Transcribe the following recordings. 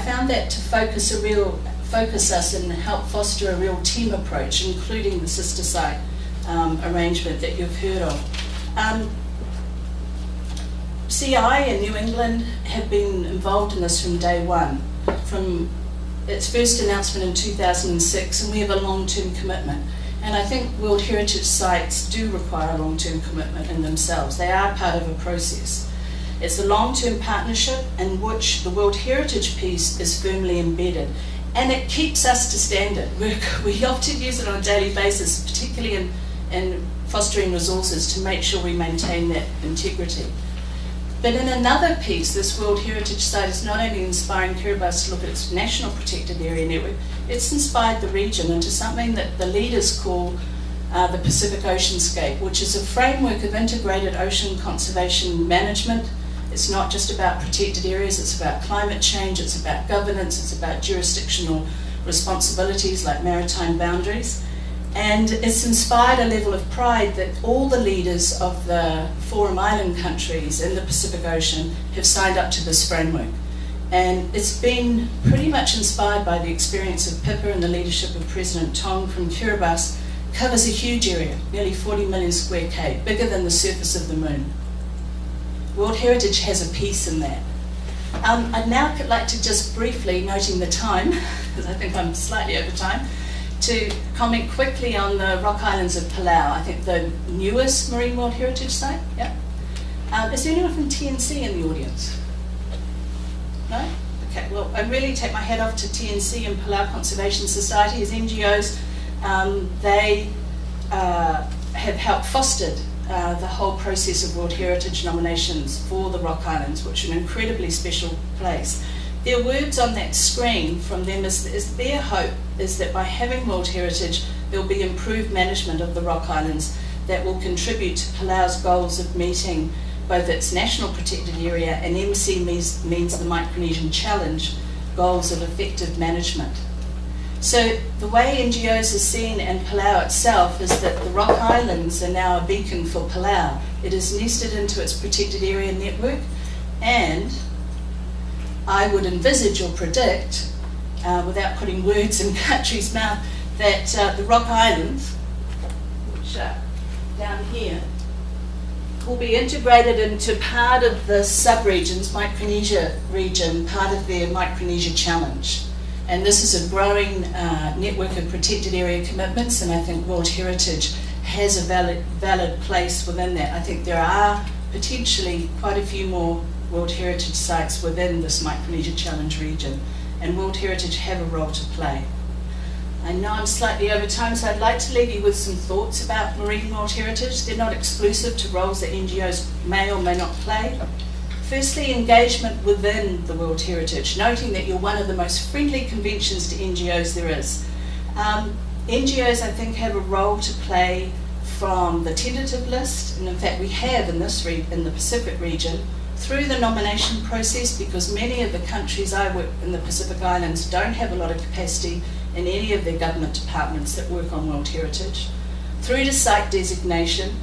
found that to focus us and help foster a real team approach, including the sister site arrangement that you've heard of. CI in New England have been involved in this from day one, from its first announcement in 2006, and we have a long-term commitment. And I think World Heritage sites do require a long-term commitment in themselves. They are part of a process. It's a long-term partnership in which the World Heritage piece is firmly embedded. And it keeps us to standard. We often use it on a daily basis, particularly in fostering resources, to make sure we maintain that integrity. But in another piece, this World Heritage Site is not only inspiring Kiribati to look at its national protected area network, it's inspired the region into something that the leaders call the Pacific Oceanscape, which is a framework of integrated ocean conservation management. It's not just about protected areas, it's about climate change, it's about governance, it's about jurisdictional responsibilities like maritime boundaries. And it's inspired a level of pride that all the leaders of the Forum Island countries in the Pacific Ocean have signed up to this framework. And it's been pretty much inspired by the experience of PIPA and the leadership of President Tong from Kiribati. Covers a huge area, nearly 40 million square km, bigger than the surface of the moon. World Heritage has a piece in that. I'd now like to just briefly, noting the time, because I think I'm slightly over time, to comment quickly on the Rock Islands of Palau. I think the newest Marine World Heritage Site. Yeah. Is there anyone from TNC in the audience? No? Okay, well, I really take my hat off to TNC and Palau Conservation Society as NGOs. They have helped fostered the whole process of World Heritage nominations for the Rock Islands, which is an incredibly special place. Their words on that screen from them is their hope is that by having World Heritage, there will be improved management of the Rock Islands that will contribute to Palau's goals of meeting both its national protected area and MC means the Micronesian Challenge goals of effective management. So the way NGOs are seen and Palau itself is that the Rock Islands are now a beacon for Palau. It is nested into its protected area network, and I would envisage or predict, without putting words in country's mouth, that the Rock Islands, which are down here, will be integrated into part of the sub-regions, Micronesia region, part of their Micronesia Challenge. And this is a growing network of protected area commitments, and I think World Heritage has a valid place within that. I think there are potentially quite a few more World Heritage sites within this Micronesia Challenge region, and World Heritage have a role to play. I know I'm slightly over time, so I'd like to leave you with some thoughts about Marine World Heritage. They're not exclusive to roles that NGOs may or may not play. Firstly, engagement within the World Heritage, noting that you're one of the most friendly conventions to NGOs there is. NGOs, I think, have a role to play from the tentative list, and in fact we have in the Pacific region, through the nomination process, because many of the countries I work in the Pacific Islands don't have a lot of capacity in any of their government departments that work on World Heritage, through to site designation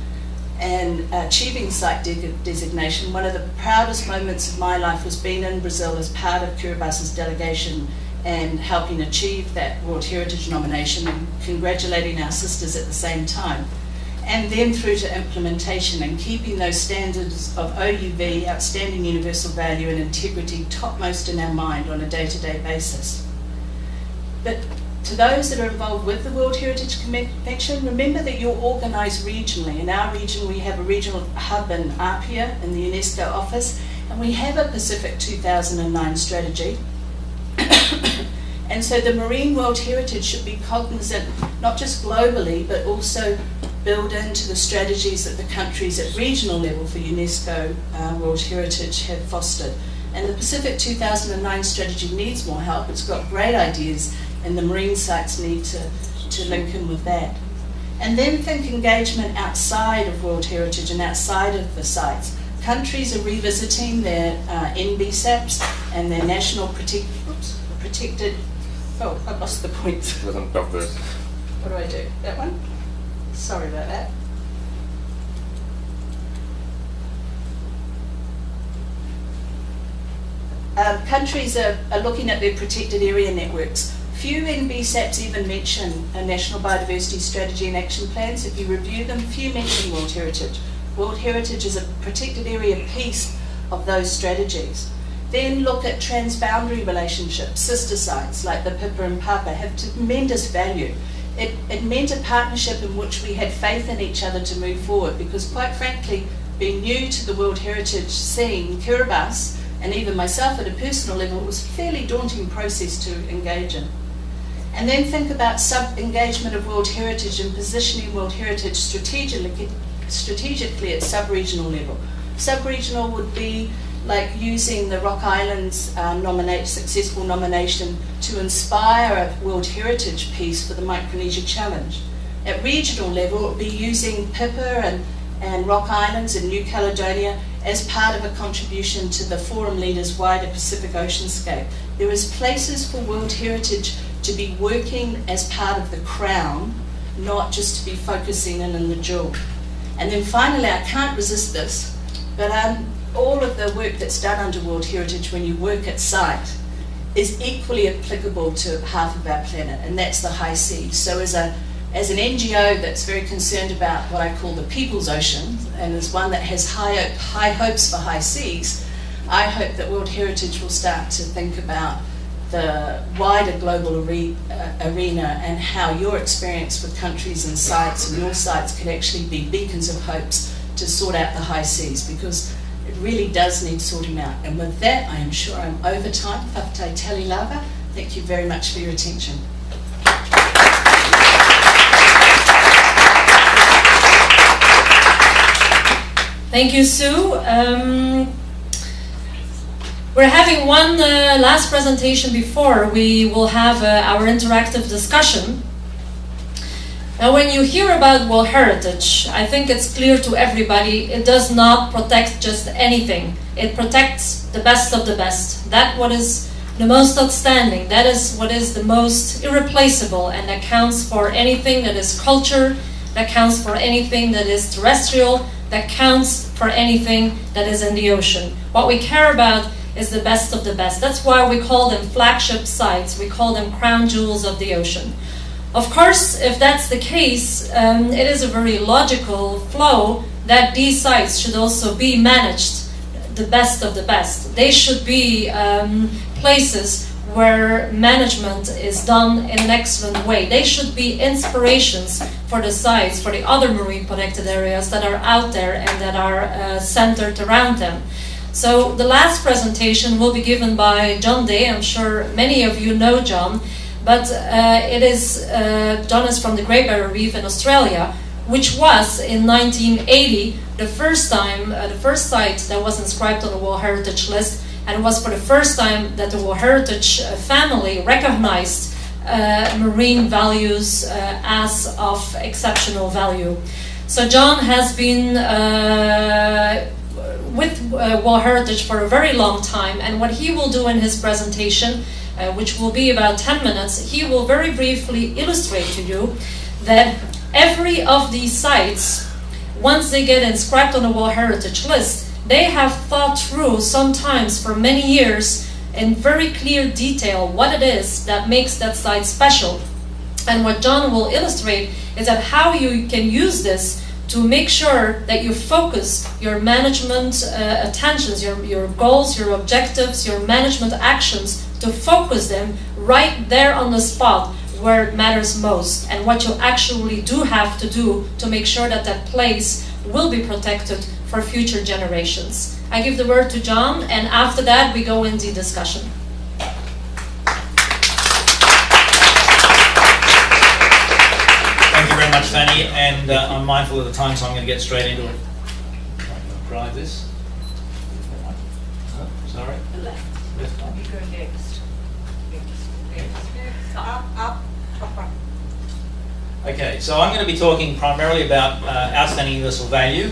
and achieving site designation. One of the proudest moments of my life was being in Brazil as part of Kiribati's delegation and helping achieve that World Heritage nomination and congratulating our sisters at the same time. And then through to implementation and keeping those standards of OUV, outstanding universal value and integrity, topmost in our mind on a day-to-day basis. But to those that are involved with the World Heritage Convention, remember that you're organised regionally. In our region, we have a regional hub in Apia in the UNESCO office, and we have a Pacific 2009 strategy. And so the Marine World Heritage should be cognizant, not just globally, but also build into the strategies that the countries at regional level for UNESCO World Heritage have fostered. And the Pacific 2009 strategy needs more help. It's got great ideas, and the marine sites need to link in with that. And then think engagement outside of World Heritage and outside of the sites. Countries are revisiting their NBSAPs and their national protected, oh, I lost the point. What do I do? That one? Sorry about that. countries are looking at their protected area networks. Few NBSAPs even mention a national biodiversity strategy and action plans. If you review them, few mention World Heritage. World Heritage is a protected area piece of those strategies. Then look at transboundary relationships. Sister sites like the Pipa and Papa have tremendous value. It meant a partnership in which we had faith in each other to move forward, because quite frankly, being new to the World Heritage scene, Kiribati, and even myself at a personal level, it was a fairly daunting process to engage in. And then think about sub-engagement of World Heritage and positioning World Heritage strategically at sub-regional level. Sub-regional would be like using the Rock Islands successful nomination to inspire a World Heritage piece for the Micronesia Challenge. At regional level, it would be using Pipa and Rock Islands and New Caledonia as part of a contribution to the Forum Leaders' wider Pacific Oceanscape. There is places for World Heritage to be working as part of the crown, not just to be focusing in the jewel. And then finally, I can't resist this, but all of the work that's done under World Heritage when you work at site is equally applicable to half of our planet, and that's the high seas. So as an NGO that's very concerned about what I call the people's ocean, and as one that has high hopes for high seas, I hope that World Heritage will start to think about the wider global arena and how your experience with countries and sites and your sites can actually be beacons of hopes to sort out the high seas, because it really does need sorting out. And with that, I am sure I'm over time. Whakatau tali lava. Thank you very much for your attention. Thank you, Sue. We're having one last presentation before we will have our interactive discussion. Now, when you hear about World Heritage, I think it's clear to everybody it does not protect just anything. It protects the best of the best. That what is the most outstanding. That is what is the most irreplaceable, and that counts for anything that is culture, that counts for anything that is terrestrial, that counts for anything that is in the ocean. What we care about is the best of the best. That's why we call them flagship sites. We call them crown jewels of the ocean. Of course, if that's the case, it is a very logical flow that these sites should also be managed the best of the best. They should be places where management is done in an excellent way. They should be inspirations for the sites, for the other marine protected areas that are out there and that are centered around them. So the last presentation will be given by John Day. I'm sure many of you know John. But John is from the Great Barrier Reef in Australia, which was in 1980 the first site that was inscribed on the World Heritage List, and it was for the first time that the World Heritage family recognized marine values as of exceptional value. So John has been with World Heritage for a very long time, and what he will do in his presentation, which will be about 10 minutes, he will very briefly illustrate to you that every of these sites, once they get inscribed on the World Heritage List, they have thought through, sometimes for many years, in very clear detail what it is that makes that site special. And what John will illustrate is that how you can use this to make sure that you focus your management attentions, your goals, your objectives, your management actions, to focus them right there on the spot where it matters most, and what you actually do have to do to make sure that that place will be protected for future generations. I give the word to John, and after that we go into discussion. Thank you very much, Fanny, and I'm mindful of the time, so I'm going to get straight into it. I'm going to drive this. Sorry? Left. Left one. You go next. Up. Okay, so I'm going to be talking primarily about outstanding universal value.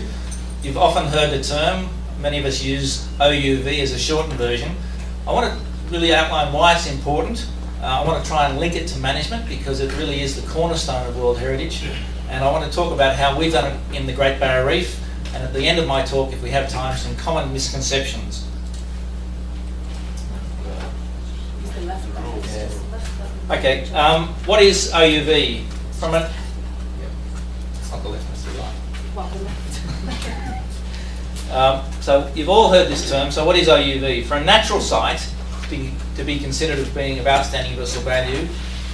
You've often heard the term, many of us use OUV as a shortened version. I want to really outline why it's important. I want to try and link it to management, because it really is the cornerstone of World Heritage. And I want to talk about how we've done it in the Great Barrier Reef, and at the end of my talk, if we have time, some common misconceptions. Yeah. Okay, what is OUV? From it, it's not the left, it's the right. So you've all heard this term, so what is OUV? For a natural site to be considered as being of outstanding universal value,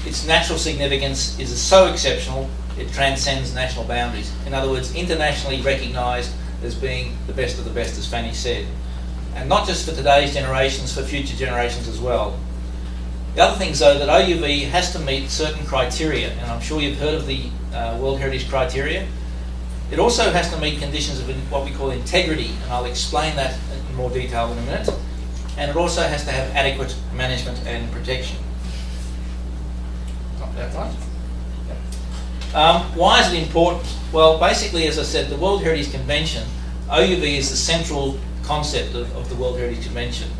its natural significance is so exceptional it transcends national boundaries. In other words, internationally recognised as being the best of the best, as Fanny said. And not just for today's generations, for future generations as well. The other thing is, though, that OUV has to meet certain criteria, and I'm sure you've heard of the World Heritage criteria. It also has to meet conditions of what we call integrity, and I'll explain that in more detail in a minute. And it also has to have adequate management and protection. Not that right? Why is it important? Well, basically, as I said, the World Heritage Convention, OUV is the central concept of the World Heritage Convention.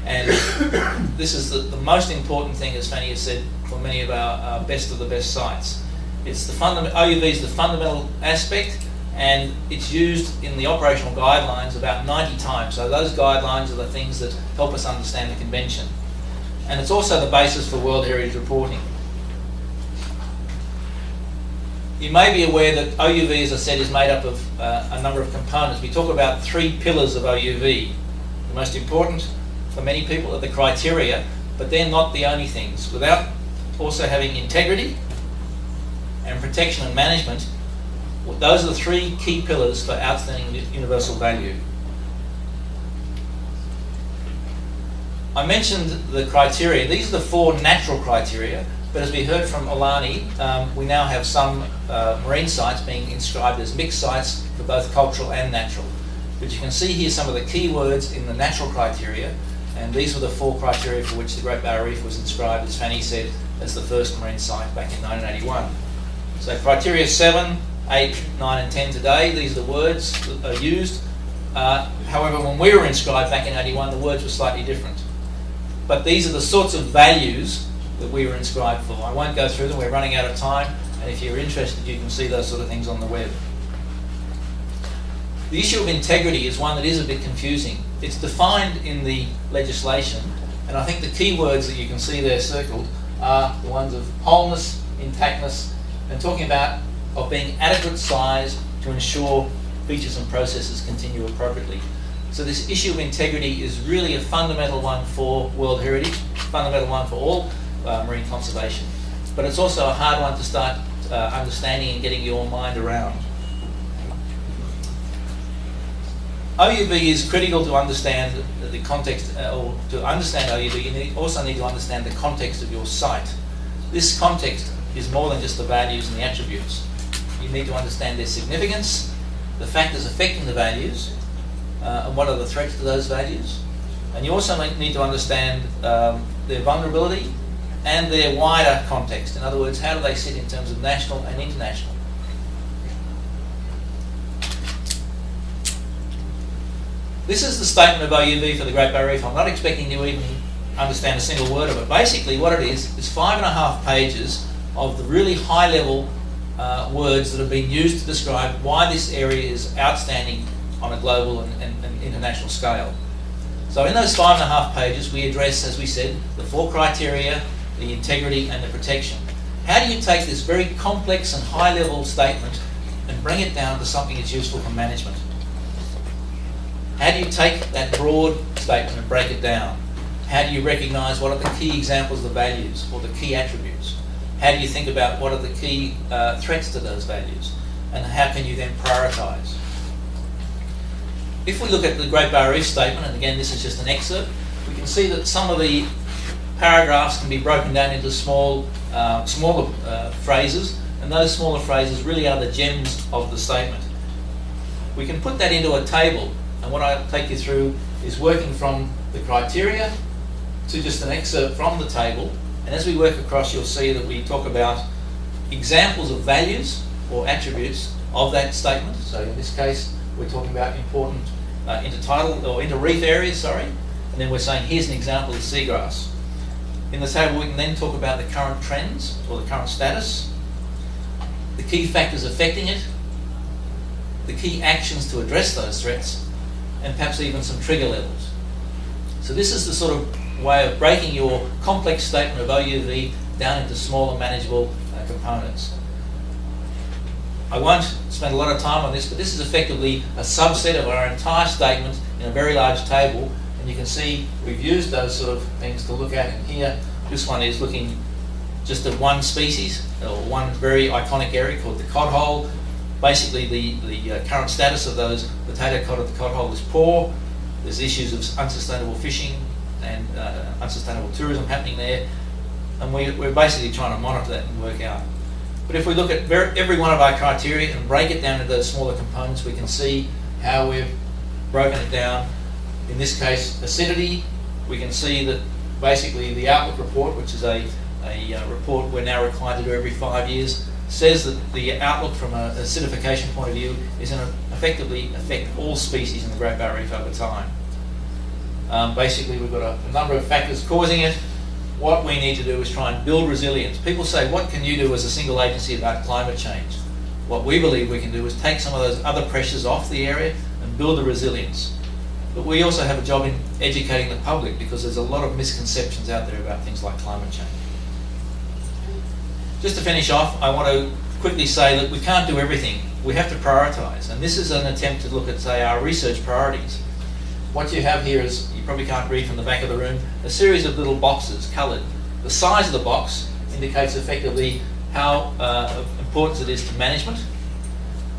And this is the most important thing, as Fanny has said, for many of our best of the best sites. It's the OUV is the fundamental aspect, and it's used in the operational guidelines about 90 times. So those guidelines are the things that help us understand the convention. And it's also the basis for World Heritage reporting. You may be aware that OUV, as I said, is made up of a number of components. We talk about 3 pillars of OUV. The most important for many people are the criteria, but they're not the only things. Without also having integrity and protection and management, those are the 3 key pillars for outstanding universal value. I mentioned the criteria. These are the 4 natural criteria. But as we heard from Alani, we now have some marine sites being inscribed as mixed sites for both cultural and natural. But you can see here some of the key words in the natural criteria, and these were the 4 criteria for which the Great Barrier Reef was inscribed, as Fanny said, as the first marine site back in 1981. So criteria 7, 8, 9 and 10 today, these are the words that are used. However, when we were inscribed back in 81, the words were slightly different. But these are the sorts of values that we were inscribed for. I won't go through them, we're running out of time, and if you're interested you can see those sort of things on the web. The issue of integrity is one that is a bit confusing. It's defined in the legislation, and I think the key words that you can see there circled are the ones of wholeness, intactness, and talking about of being adequate size to ensure features and processes continue appropriately. So this issue of integrity is really a fundamental one for World Heritage, fundamental one for all marine conservation, but it's also a hard one to start understanding and getting your mind around. OUV is critical to understand the context, or to understand OUV you also need to understand the context of your site. This context is more than just the values and the attributes. You need to understand their significance, the factors affecting the values, and what are the threats to those values. And you also need to understand their vulnerability and their wider context. In other words, how do they sit in terms of national and international? This is the statement of OUV for the Great Barrier Reef. I'm not expecting you to even understand a single word of it. Basically what it is 5.5 pages of the really high-level words that have been used to describe why this area is outstanding on a global and international scale. So in those 5.5 pages we address, as we said, the 4 criteria, the integrity and the protection. How do you take this very complex and high-level statement and bring it down to something that's useful for management? How do you take that broad statement and break it down? How do you recognise what are the key examples of values or the key attributes? How do you think about what are the key threats to those values? And how can you then prioritise? If we look at the Great Barrier Reef statement, and again this is just an excerpt, we can see that some of the paragraphs can be broken down into smaller phrases, and those smaller phrases really are the gems of the statement. We can put that into a table, and what I'll take you through is working from the criteria to just an excerpt from the table, and as we work across you'll see that we talk about examples of values or attributes of that statement. So in this case we're talking about important intertidal or inter-reef areas, and then we're saying here's an example of seagrass. In the table we can then talk about the current trends or the current status, the key factors affecting it, the key actions to address those threats, and perhaps even some trigger levels. So this is the sort of way of breaking your complex statement of OUV down into smaller, manageable components. I won't spend a lot of time on this, but this is effectively a subset of our entire statement in a very large table, and you can see we've used those sort of things to look at in here. This one is looking just at one species, or one very iconic area called the cod hole. Basically, the current status of those potato cod at the cod hole is poor. There's issues of unsustainable fishing and unsustainable tourism happening there, and we're basically trying to monitor that and work out. But if we look at every one of our criteria and break it down into those smaller components, we can see how we've broken it down. In this case, acidity, we can see that basically the Outlook report, which is a report we're now required to do every 5 years, says that the outlook from an acidification point of view is going to effectively affect all species in the Great Barrier Reef over time. Basically, we've got a number of factors causing it. What we need to do is try and build resilience. People say, what can you do as a single agency about climate change? What we believe we can do is take some of those other pressures off the area and build the resilience. But we also have a job in educating the public, because there's a lot of misconceptions out there about things like climate change. Just to finish off, I want to quickly say that we can't do everything. We have to prioritise, and this is an attempt to look at, say, our research priorities. What you have here is, you probably can't read from the back of the room, a series of little boxes coloured. The size of the box indicates effectively how important it is to management,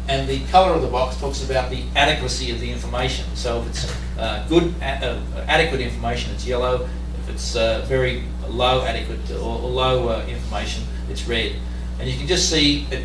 and the colour of the box talks about the adequacy of the information. So if it's good, adequate information, it's yellow. If it's very low adequate or low information, it's red. And you can just see it